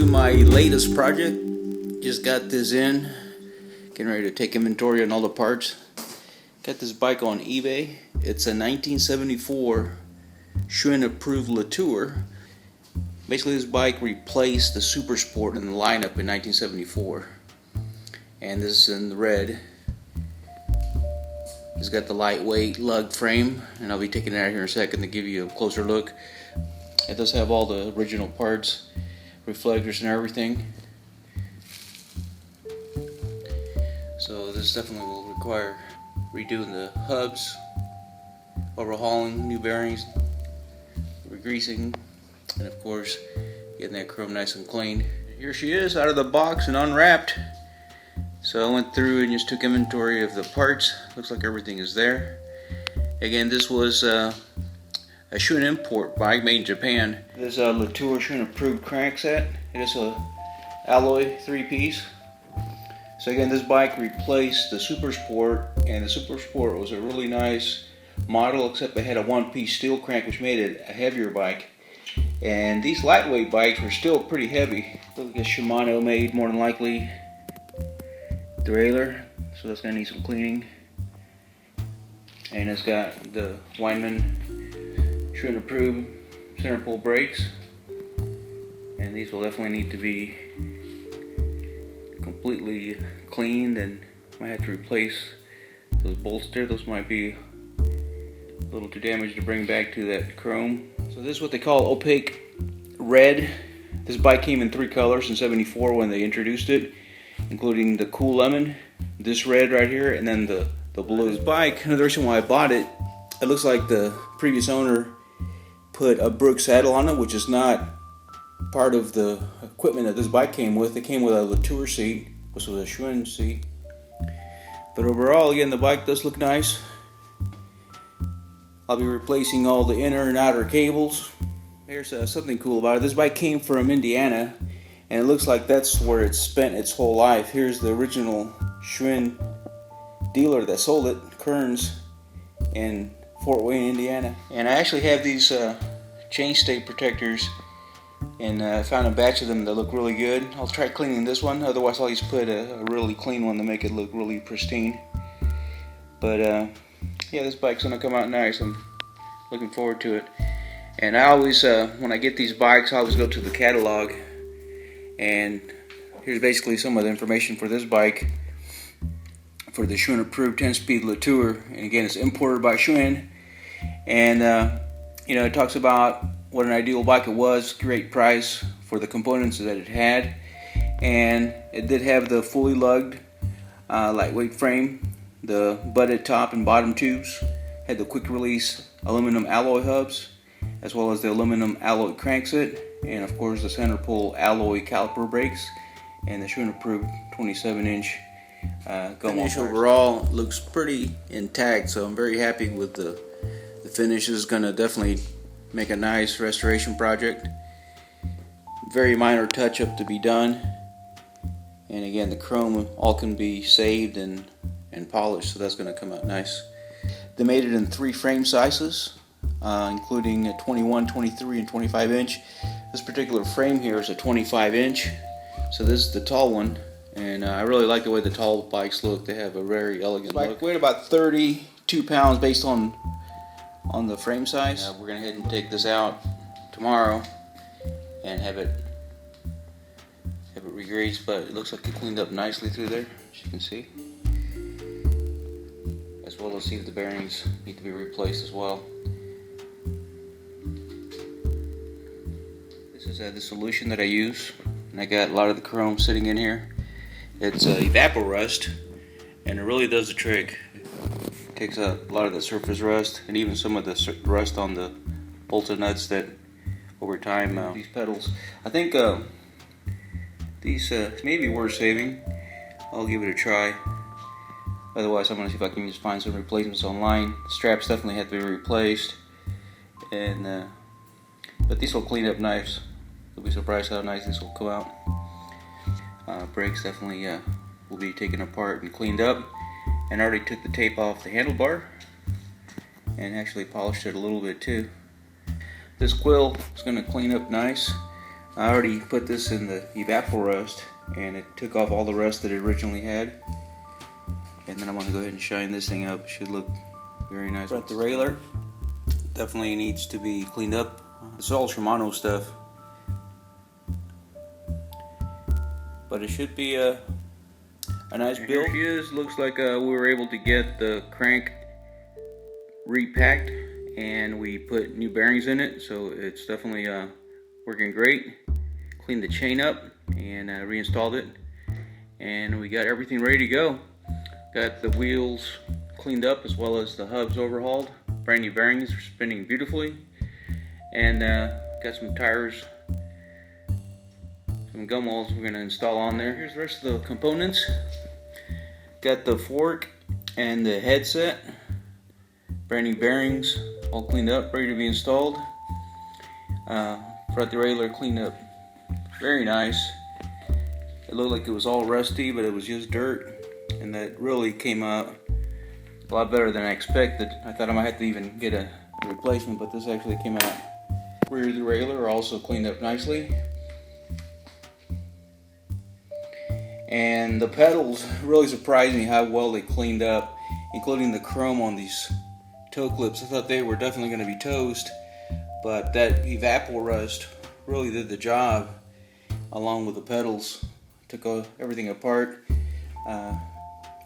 to my latest project. Just got this in, getting ready to take inventory on all the parts. Got this bike on eBay. It's a 1974 Schwinn Approved Le Tour. Basically, this bike replaced the Super Sport in the lineup in 1974. And this is in the red. It's got the lightweight lug frame, and I'll be taking it out here in a second to give you a closer look. It does have all the original parts, reflectors and everything. So this definitely will require redoing the hubs, overhauling, new bearings, re-greasing, and of course getting that chrome nice and clean. Here she is out of the box and unwrapped. So I went through and just took inventory of the parts. Looks like everything is there. Again, this was a Schwinn import bike made in Japan. This is a Le Tour Schwinn Approved crank set. It is a alloy 3-piece. So again, this bike replaced the Super Sport, and the Super Sport was a really nice model, except it had a 1-piece steel crank, which made it a heavier bike. And these lightweight bikes were still pretty heavy. Look at Shimano made, more than likely, derailleur, so that's gonna need some cleaning. And it's got the Weinmann Schwinn Approved center pull brakes, and these will definitely need to be completely cleaned, and might have to replace those bolts there. Those might be a little too damaged to bring back to that chrome. So this is what they call opaque red. This bike came in 3 colors in '74 when they introduced it, including the cool lemon, this red right here, and then the blue. This bike, another reason why I bought it, it looks like the previous owner put a Brooks saddle on it, which is not part of the equipment that this bike came with. It came with a Le Tour seat, which was a Schwinn seat. But overall, again, the bike does look nice. I'll be replacing all the inner and outer cables. Here's something cool about it. This bike came from Indiana, and it looks like that's where it spent its whole life. Here's the original Schwinn dealer that sold it, Kearns, in Fort Wayne, Indiana. And I actually have these chain stay protectors, and I found a batch of them that look really good. I'll try cleaning this one, otherwise I'll just put a really clean one to make it look really pristine. But yeah, this bike's gonna come out nice. I'm looking forward to it. And I always, when I get these bikes, I always go to the catalog, and here's basically some of the information for this bike, for the Schwinn Approved 10-speed Le Tour. And again, it's imported by Schwinn, and you know, it talks about what an ideal bike it was, great price for the components that it had, and it did have the fully lugged lightweight frame, the butted top and bottom tubes, had the quick release aluminum alloy hubs, as well as the aluminum alloy crankset, and of course the center pull alloy caliper brakes, and the Schwinn Approved 27-inch Gumwall. Finish overall looks pretty intact, so I'm very happy with the finish. Is going to definitely make a nice restoration project. Very minor touch up to be done, and again, the chrome all can be saved and polished, so that's going to come out nice. They made it in 3 frame sizes, including a 21, 23, and 25-inch. This particular frame here is a 25-inch, so this is the tall one, and I really like the way the tall bikes look. They have a very elegant look. Weighed about 32 pounds based on the frame size. We're going to head and take this out tomorrow and have it re-greased, but it looks like it cleaned up nicely through there, as you can see. As well as see if the bearings need to be replaced as well. This is the solution that I use, and I got a lot of the chrome sitting in here. It's evapor rust, and it really does the trick. It takes a lot of the surface rust and even some of the rust on the bolts and nuts that over time, these pedals, I think these may be worth saving. I'll give it a try. Otherwise, I'm going to see if I can just find some replacements online. The straps definitely have to be replaced, and but these will clean up nice. You'll be surprised how nice this will come out. Brakes definitely will be taken apart and cleaned up, and I already took the tape off the handlebar and actually polished it a little bit too. This quill is going to clean up nice. I already put this in the evapor rust, and it took off all the rust that it originally had. And then I'm going to go ahead and shine this thing up. It should look very nice. Front derailleur definitely needs to be cleaned up. It's all Shimano stuff, but it should be a nice build. Here it is. Looks like we were able to get the crank repacked, and we put new bearings in it, so it's definitely working great. Cleaned the chain up and reinstalled it, and we got everything ready to go. Got the wheels cleaned up as well as the hubs overhauled. Brand new bearings are spinning beautifully, and got some tires, some Gumwalls we're going to install on there. Here's the rest of the components. Got the fork and the headset, brand new bearings, all cleaned up, ready to be installed. Front derailleur cleaned up very nice. It looked like it was all rusty, but it was just dirt, and that really came out a lot better than I expected. I thought I might have to even get a replacement, but this actually came out. Rear derailleur also cleaned up nicely. And the pedals really surprised me how well they cleaned up, including the chrome on these toe clips. I thought they were definitely going to be toast, but that evapor rust really did the job, along with the pedals. Took everything apart,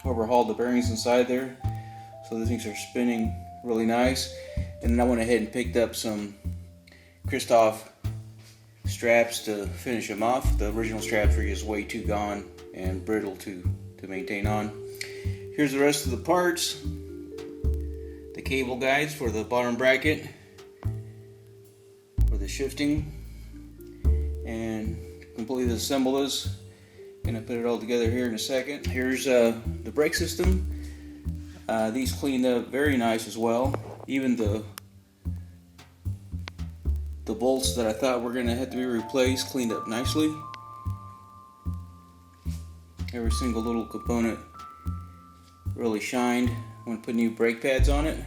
overhauled the bearings inside there, so the things are spinning really nice. And then I went ahead and picked up some Christoph straps to finish them off. The original straps were just way too gone and brittle to maintain on. Here's the rest of the parts. The cable guides for the bottom bracket, for the shifting, and completely assemble this. Gonna put it all together here in a second. Here's the brake system. These cleaned up very nice as well. Even the bolts that I thought were gonna have to be replaced cleaned up nicely. Every single little component really shined. I'm gonna put new brake pads on it,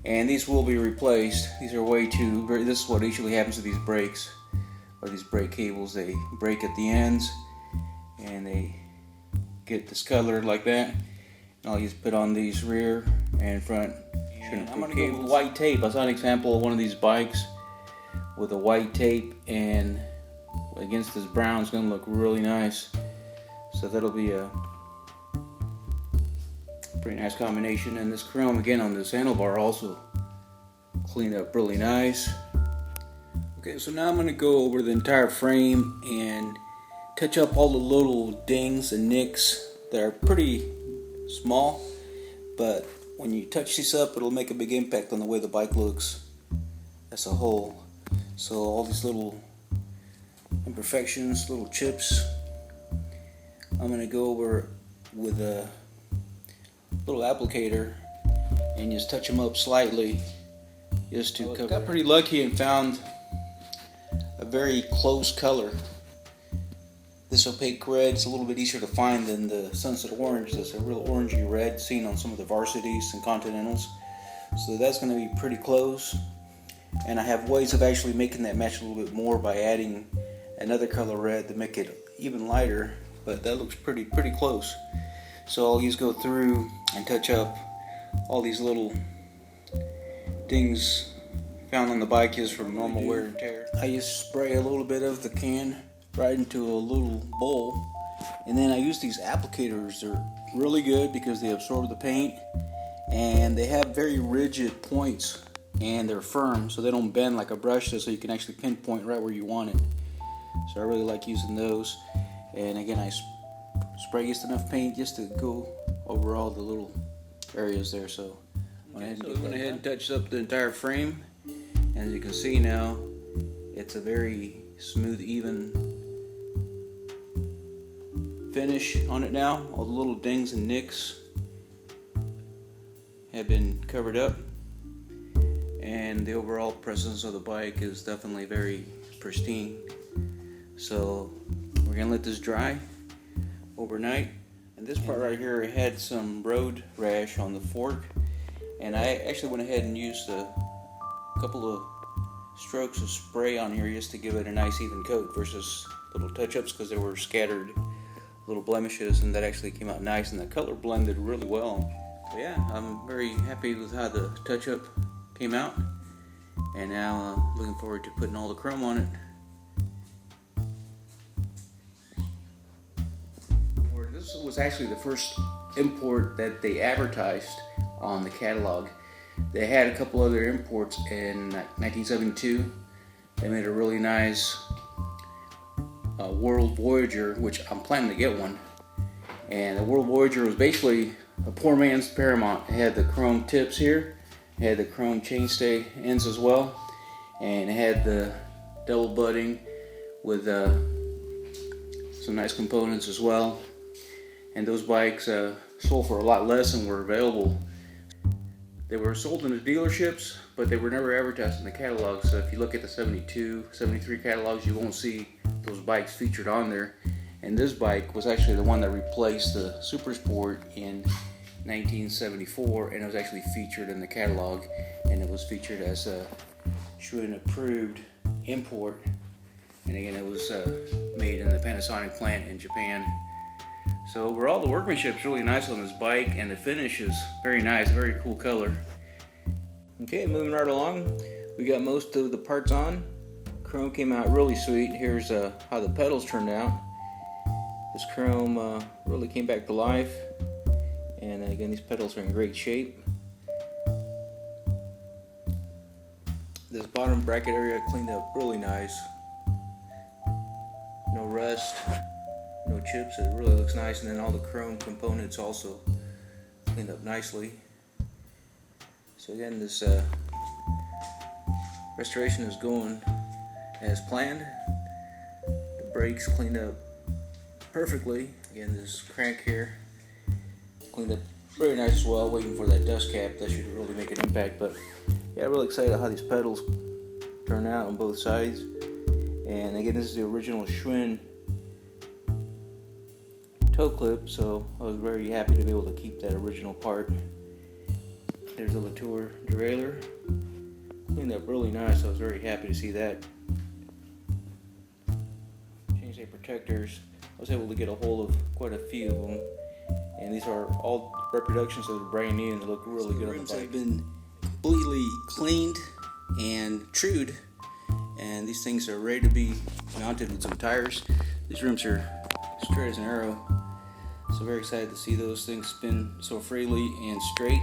and these will be replaced. These are way too. This is what usually happens to these brakes, or these brake cables. They break at the ends, and they get discolored like that. And I'll just put on these rear and front. And I'm gonna go with white tape. I saw an example of one of these bikes with a white tape, and against this brown, it's gonna look really nice. So that'll be a pretty nice combination. And this chrome again on this handlebar also cleaned up really nice. Okay, so now I'm gonna go over the entire frame and touch up all the little dings and nicks that are pretty small, but when you touch these up, it'll make a big impact on the way the bike looks as a whole. So all these little imperfections, little chips, I'm going to go over with a little applicator and just touch them up slightly, just to cover. Got pretty lucky and found a very close color. This opaque red is a little bit easier to find than the sunset orange. That's a real orangey red seen on some of the varsities and continentals. So that's going to be pretty close. And I have ways of actually making that match a little bit more by adding another color red to make it even lighter. But that looks pretty close. So I'll just go through and touch up all these little dings found on the bike just from normal wear and tear. I just spray a little bit of the can right into a little bowl, and then I use these applicators. They're really good because they absorb the paint, and they have very rigid points, and they're firm, so they don't bend like a brush does, so you can actually pinpoint right where you want it. So I really like using those. And again, I spray just enough paint just to go over all the little areas there. So I went ahead and touched up the entire frame. As you can see now, it's a very smooth, even finish on it now. All the little dings and nicks have been covered up, and the overall presence of the bike is definitely very pristine. So we're gonna let this dry overnight. And this part right here had some road rash on the fork, and I actually went ahead and used a couple of strokes of spray on here just to give it a nice even coat versus little touch-ups, because there were scattered little blemishes, and that actually came out nice, and the color blended really well. So yeah, I'm very happy with how the touch-up came out, and now looking forward to putting all the chrome on it. This was actually the first import that they advertised on the catalog. They had a couple other imports in 1972. They made a really nice World Voyager, which I'm planning to get one. And the World Voyager was basically a poor man's Paramount. It had the chrome tips here, it had the chrome chainstay ends as well, and it had the double butting with some nice components as well. And those bikes sold for a lot less than were available. They were sold in the dealerships, but they were never advertised in the catalog. So if you look at the 72, 73 catalogs, you won't see those bikes featured on there. And this bike was actually the one that replaced the Super Sport in 1974, and it was actually featured in the catalog, and it was featured as a Schwinn Approved import. And again, it was made in the Panasonic plant in Japan. So overall, the workmanship's really nice on this bike, and the finish is very nice, very cool color. Okay, moving right along, we got most of the parts on. Chrome came out really sweet. Here's how the pedals turned out. This chrome really came back to life, and again, these pedals are in great shape. This bottom bracket area cleaned up really nice. No rust, no chips. It really looks nice, and then all the chrome components also cleaned up nicely. So again, this restoration is going as planned. The brakes cleaned up perfectly. Again, this crank here cleaned up very nice as well. Waiting for that dust cap, that should really make an impact. But yeah, really excited how these pedals turn out on both sides. And again, this is the original Schwinn toe clip, so I was very happy to be able to keep that original part. There's the Le Tour derailleur, cleaned up really nice. I was very happy to see that. Chainstay protectors, I was able to get a hold of quite a few of them, and these are all reproductions of the brand new, and they look really good on the bike. The rims have been completely cleaned and trued, and these things are ready to be mounted with some tires. These rims are straight as an arrow, so very excited to see those things spin so freely and straight.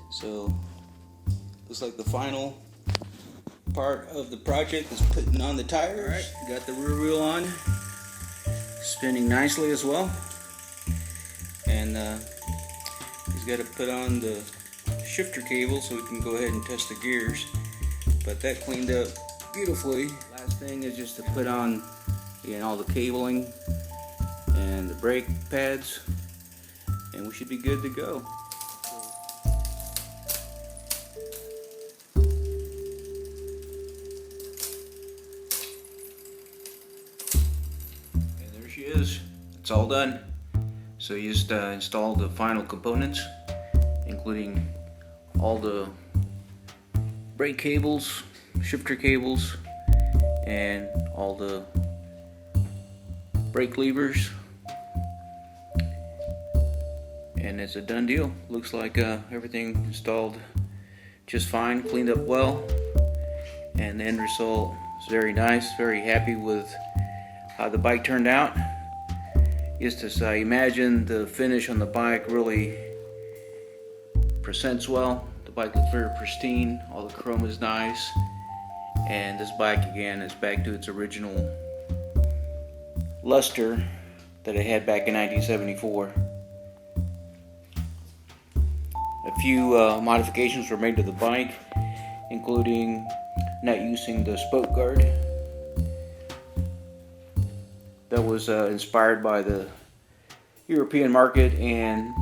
So looks like the final part of the project is putting on the tires. Alright, got the rear wheel on, spinning nicely as well, and he's got to put on the shifter cable so we can go ahead and test the gears, but that cleaned up beautifully. Last thing is just to put on all the cabling and the brake pads, and we should be good to go. And there she is. It's all done. So you just install the final components, including all the brake cables, shifter cables, and all the brake levers, and it's a done deal. Looks like everything installed just fine, cleaned up well, and the end result is very nice. Very happy with how the bike turned out. Just as I imagine, the finish on the bike really presents well. The bike looks very pristine, all the chrome is nice, and this bike again is back to its original luster that it had back in 1974. A few modifications were made to the bike, including not using the spoke guard. That was inspired by the European market and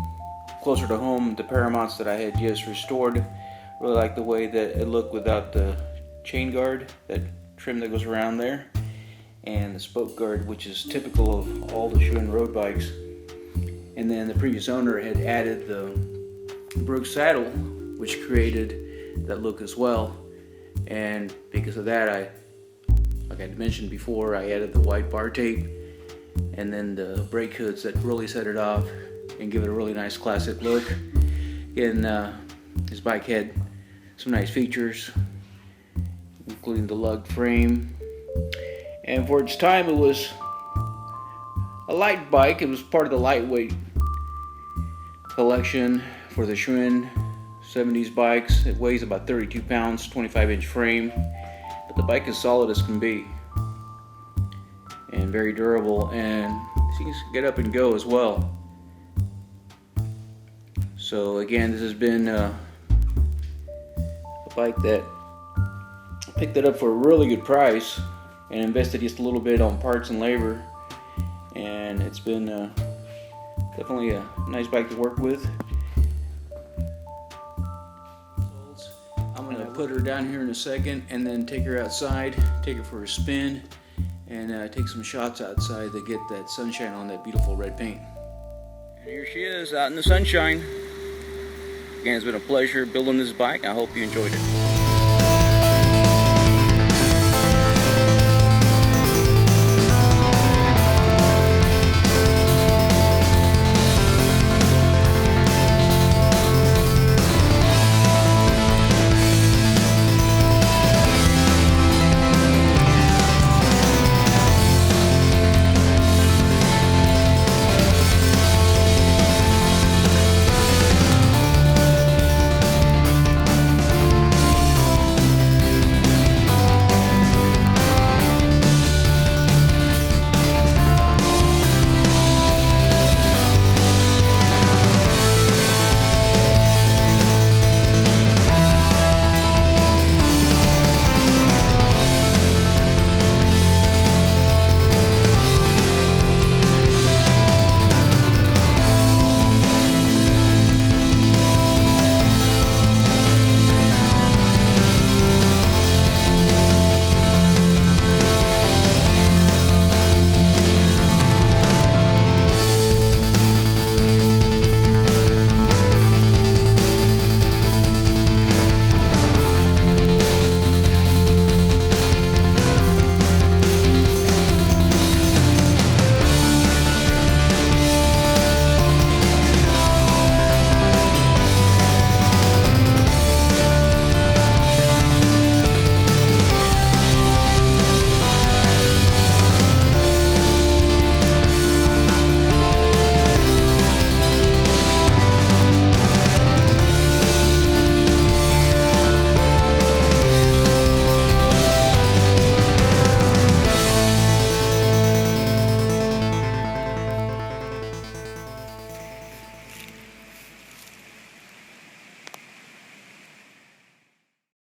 closer to home, the Paramounts that I had just restored. Really like the way that it looked without the chain guard, that trim that goes around there, and the spoke guard, which is typical of all the Schwinn road bikes. And then the previous owner had added the Brooks saddle, which created that look as well. and because of that, like I mentioned before, I added the white bar tape and then the brake hoods that really set it off and give it a really nice classic look. Again, this bike had some nice features, including the lugged frame, and for its time it was a light bike. It was part of the lightweight collection for the Schwinn 70s bikes. It weighs about 32 pounds, 25-inch frame, but the bike is solid as can be and very durable, and seems to get up and go as well. So again, this has been a bike that I picked it up for a really good price and invested just a little bit on parts and labor, and it's been definitely a nice bike to work with. I'm going to put her down here in a second and then take her outside, take her for a spin, and take some shots outside to get that sunshine on that beautiful red paint. And here she is out in the sunshine. Again, it's been a pleasure building this bike. I hope you enjoyed it.